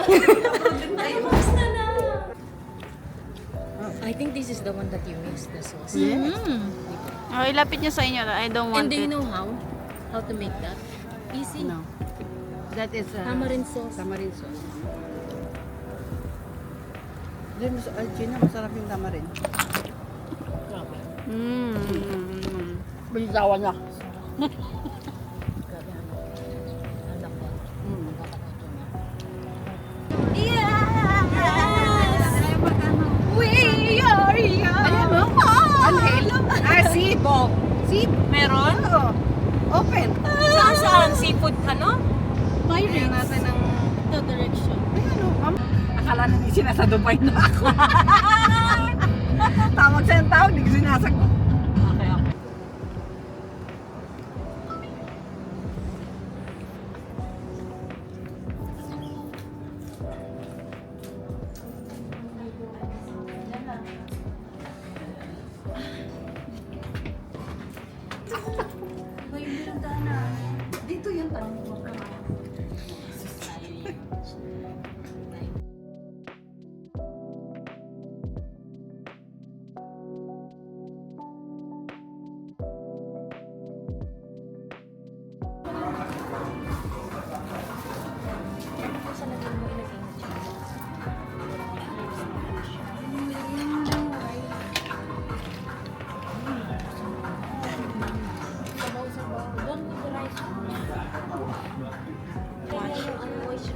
Ay, basta na. I think this is the one that you missed, the sauce. Yes. Oh, ilapit niyo sa inyo. I don't And want do you it. know how? How to make that? Easy. No. That is Tamarind sauce. Tamarind sauce. Then, Gina, masarap yung tamarind. Binitawan na. Grabe, anak ko. We are young. Sibok. Sib? Meron? Oo. Open. Saan? Seafood, ano? Mayroon natin ang... The direction. Ay, ano? Akala na may sinasa Dubai na ako. Tawag sa yung tawag, hindi ko sinasagot. Okay, okay. Dito yung tanong mo.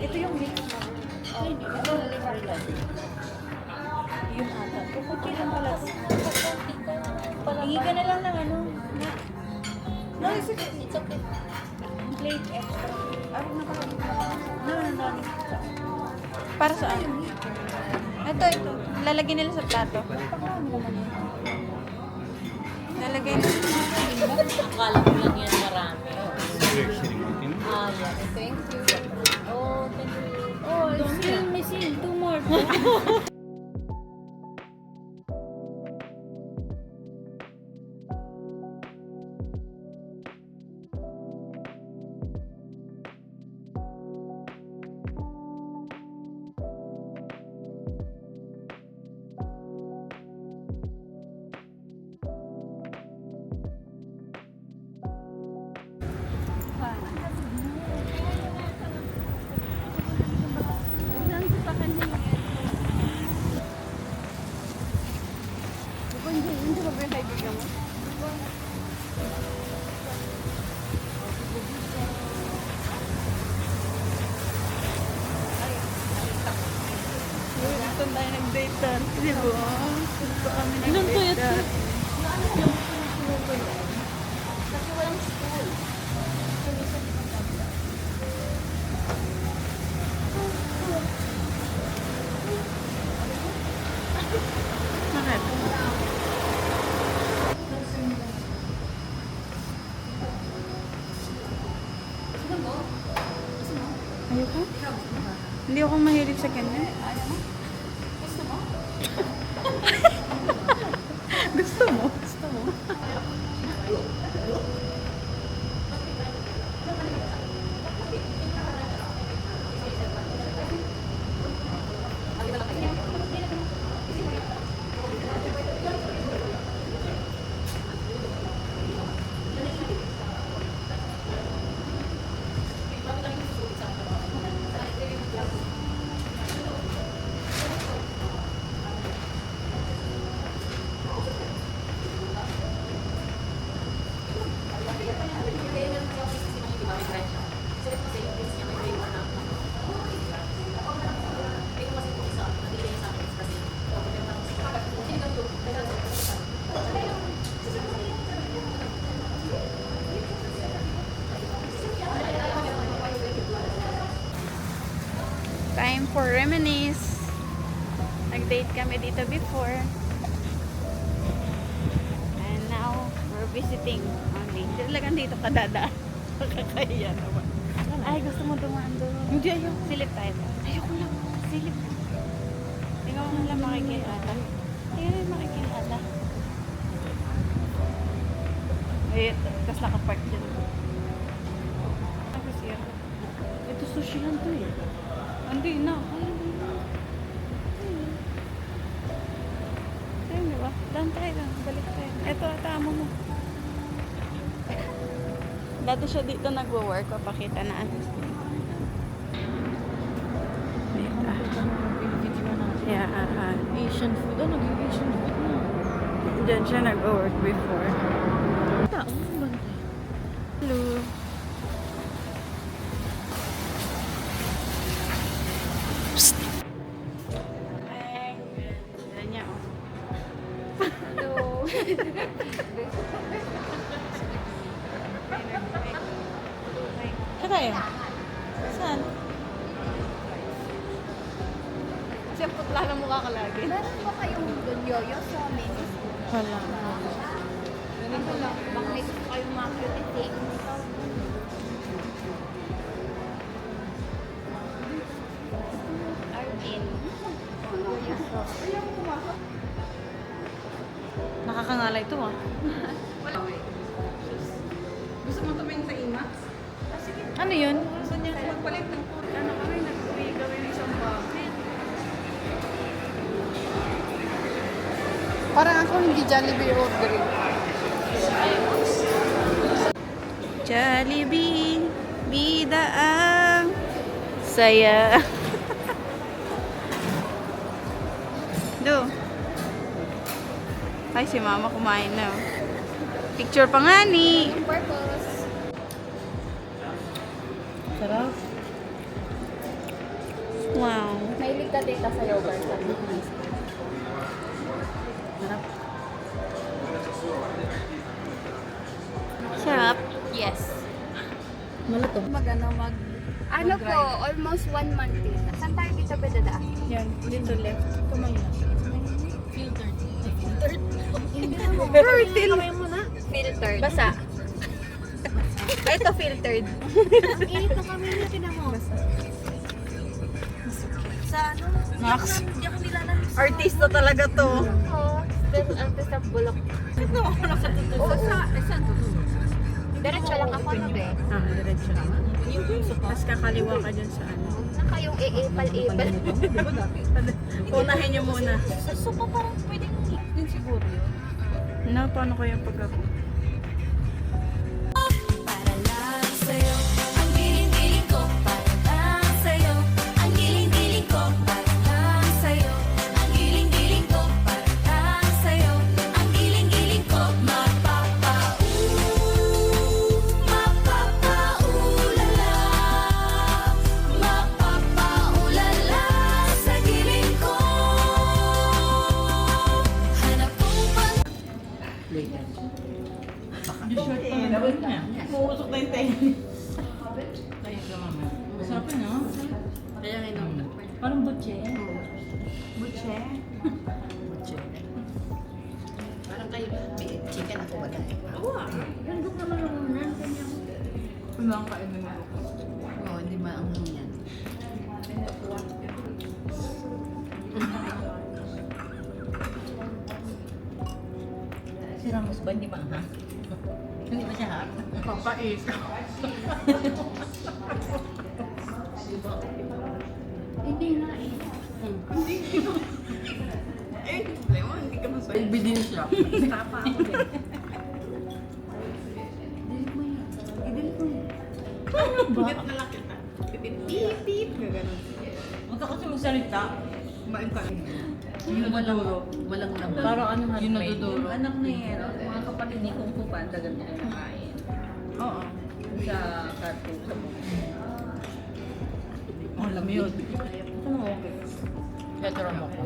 Ito yung mix na. Ito liver lang. Yung ata. Kukuchi lang pala. Hingi ka na lang ng ano. No, it's okay. It's okay. Plate extra. No. Para saan? Ito. Lalagyan nila sa plato. Lalagay nila. Akala ko lang yan marami. Yeah. Thank you. Oh, thank you. Oh, it's still missing. 2 more. Hindi ba ba yung kaibigan mo? Ito tayo nag-date dance, di ba? Ito kami nag-date dance. Kasi walang school. Bakit? Ayoko. Hindi ako mahilig sa ganyan. Gusto mo? Gusto mo? Time for reminisce. Nag-date kami dito before. And now, we're visiting only. Talagang dito kadadaan. Kakaya naman. Ay, gusto mo dumaan doon? Hindi, ayaw. Silip tayo. Ayoko lang. Silip. Tingnan mo lang makikilala. Tingnan mo makikilala. Wait, tapos nakapark dyan. Ito sushihan to eh. Hindi na. Ayun, di ba? Doon tayo doon. Balik tayo. Ito, tama mo. Dati siya dito nagwo-work. Papakita na. Dito. Yeah, Asian food. Naging Asian food na. Diyan siya nag-work before. Tao, bantay. Hello. Ayan niya, oh. Hello. Saan tayo? Saan? Kasi ang putla na mukha ka lagi. Meron ba kayong doon yoyo sa menu? Wala. Ganito lang. Baka may gusto kayong mga cute things. Arvin. Nakakangalay to, ah. Gusto mo tumingin sa ima? Ano yun? Gusto niya magpalit ng ano kami, nag-uwi kami ng isang bakit. Parang ako hindi Jollibee ordering. Jollibee, bida ang saya. Do. Ay, si mama kumain na. Picture pa nga ni. Purpose. Sarap. Wow. Mahilig ka data sa yogurt. Sarap. Sarap. Yes. Ano po, almost 1 month din. Saan tayo dito ba dadaan? Yan, dito left. Kamay na. Filtered. Kamay mo na. Filtered. Basa. Ito filtered. Ang init na kami na tinan mo. Sa ano? Max. Hindi ako nilalang. Artista talaga to. Oo. Still artist of bulok. Oo, saan to? Diretso lang ako na be. Ah, diretso lang. Tapos kakaliwa ka dyan sa ano. Saan kayong iipal-ipal? Di ba dati? Unahin niyo muna. Sa sopa parang pwedeng Din siguro yun. No, paano ko yung pag-ako? Para lang sa'yo, ang giling-giling ko. Para lang sa'yo, ang giling-giling ko. Para lang sa'yo, ang giling-giling ko. Para lang sa'yo, ang giling-giling ko. Mapapaulala, mapapaulala sa giling ko. Hanap kong pag Muusok na yung tayo. Masarap yun, no? Kaya ngayon. Parang butche. Butche. Parang kayo, may chicken ako wala. Oo. Nandun naman yung unan. Ano ang kain ng ako? Oo, hindi maanghang yan. Si Ramos ba hindi ba? Hindi ba siya ha? Papais. Hindi na eh. Eh, problema, hindi ka masaya. Ebidensya. Tapa ako din. Delete mo yan. I-delete mo yan. Bakit na lang kita? Beep, beep. Gaganon. Huwag ka kasi magsalita. Kumain ka. Yung walang laban. Parang ano nga Yung naduduro. Yung anak ni ano, mga kapatid ni Kung Fu Panda, ganito yung nakain. Oo. Sa cartoon sa movie. Ang lamig. Ito na okay. Ito ram ako.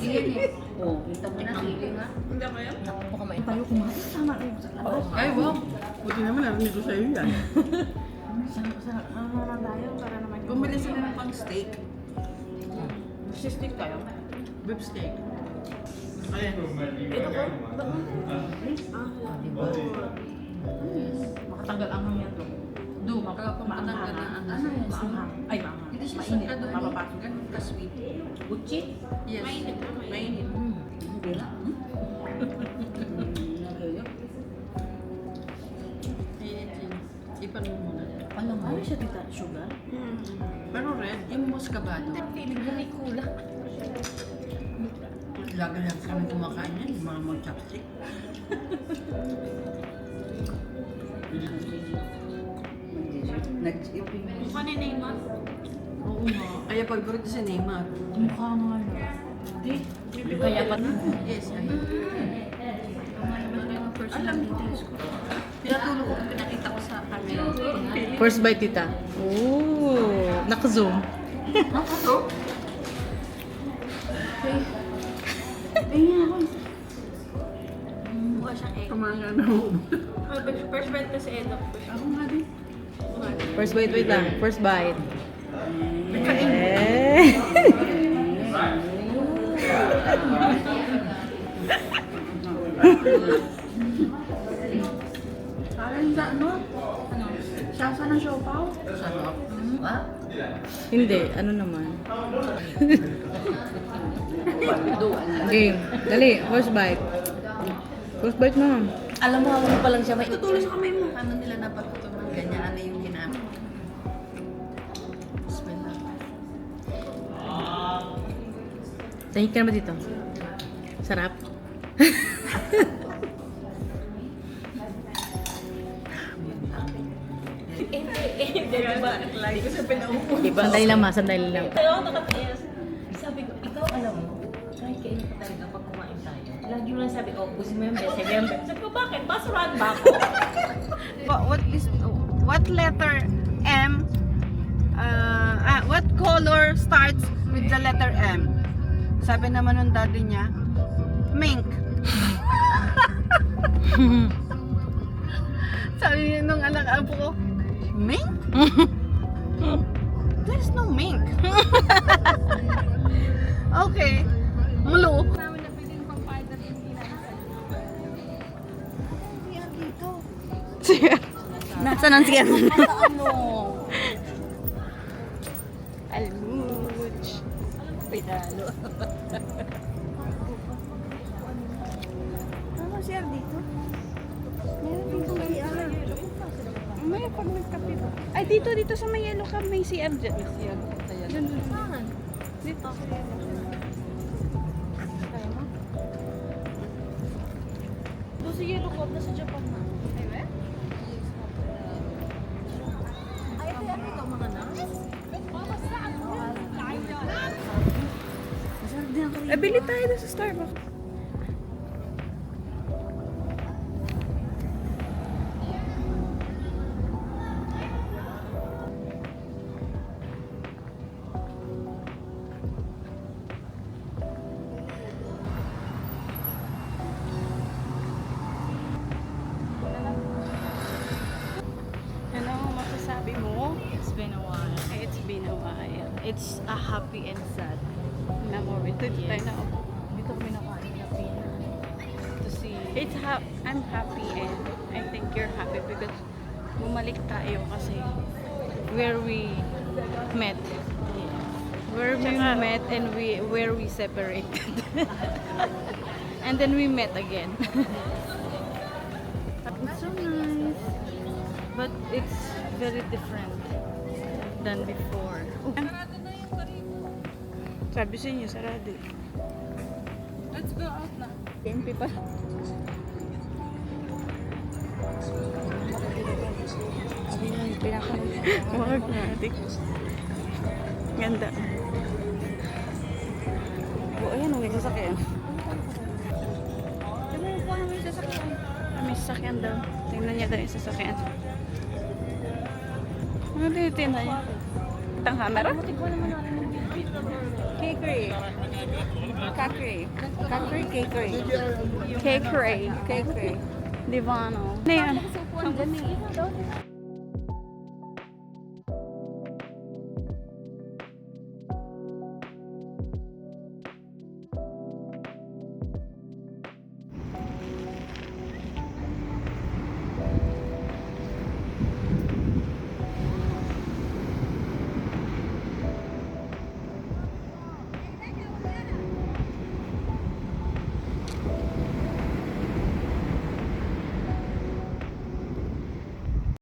Sige eh. Oo, kita mo na sili nga. Hindi kaya? Naku ka main. Tayo kumain. Tama rin. Ay, wow. Buti naman narinig ko sa'yo yan. Sarap. Ano naman tayo para naman yung... Bumili sila ng pang steak. Stick tayo. Beef steak. Ayan. Ito ko. Makatanggal ang hangyan doon. Do, makakapagpatanggal na ang Ano yan? Maanghang. Ay, maanghang. Hindi siya Mainit. suka doon. Mapapasok. Ganun ka-sweet. Butchit? Yes. Mainit. Mainit. Hindi lang. Mainit yun. Ipan mo muna. Alam mo, Ano siya tita? Sugar? pero red, yung muscabado. Feeling ko may kulang. Lagi lang kami kumakain yan, yung mga mga chopstick. Nag-ipin. Mukha ni Neymar. Oo nga. Kaya pag-birthday si Neymar. Mukha nga no. Hindi. Kaya pa na. Yes, ano. Alam details ko. Pinatulog ko, pinakita ko sa camera. First bite, tita. Ooh, naka-zoom. Ako? Ayun ako. Mukha siyang egg. Kumain na ako. First bite kasi Edo. Ako nga din. First bite, wait lang. First bite. Eh. Parang sa ano? Sasa ng siopaw? Sarap. Ah? Hindi, ano naman. Duwan lang. Game. Dali, first bite. First bite na. Alam mo, ano pa lang siya. May Tutulong sa kamay mo. Ano nila napagtutunan? Ganyan, ano yung ginamit? Bismillah. Tahik ka naman dito. Sarap. Diba? Sandali lang ma, sandali lang. Kaya ako nakatayas. Sabi ko, ikaw alam mo, try kainin ko talaga pag kumain tayo. Lagi mo lang sabi, oh, pusin mo yung best. Sabi ko, bakit? Basurahan ba ako? What letter M? What color starts with the letter M? Sabi naman ng daddy niya, mink. Sabi niya nung anak apo ko, mink? There's no mink. Okay. Mulu. Nasaan ang siya? Ano? Almuch. Pinalo. Ano siya dito? Meron dito may may pag nagkape ba? Ay, dito sa may yellow cab may CR dyan. May CR. Dun. Saan? Dito. Doon sa yellow cab na sa Japan na. Ay, ito yan ito mga na. Eh, bili tayo doon sa Starbucks. Ano ang masasabi mo? It's been a while. It's been a while. It's a happy and sad Memory. Dito tayo na ako. Dito kami nakain na pina. To see. I'm happy and I think you're happy because bumalik tayo kasi where we met. Where we met and where we separated. And then we met again. It's so nice. But it's very different than before. Oh, Sabi sa inyo, sarado. Let's go out na. PMP pa. Wag natin. Ganda. Oh, ayan, may sasakyan. Kumukuha naman yung sasakyan. May sasakyan daw. Tingnan niya daw yung sasakyan. Ano din yung tinda niya? Itang camera? Cakery. Cakery. Cakery, cakery. Cakery. Cakery. Divano. Ano yan?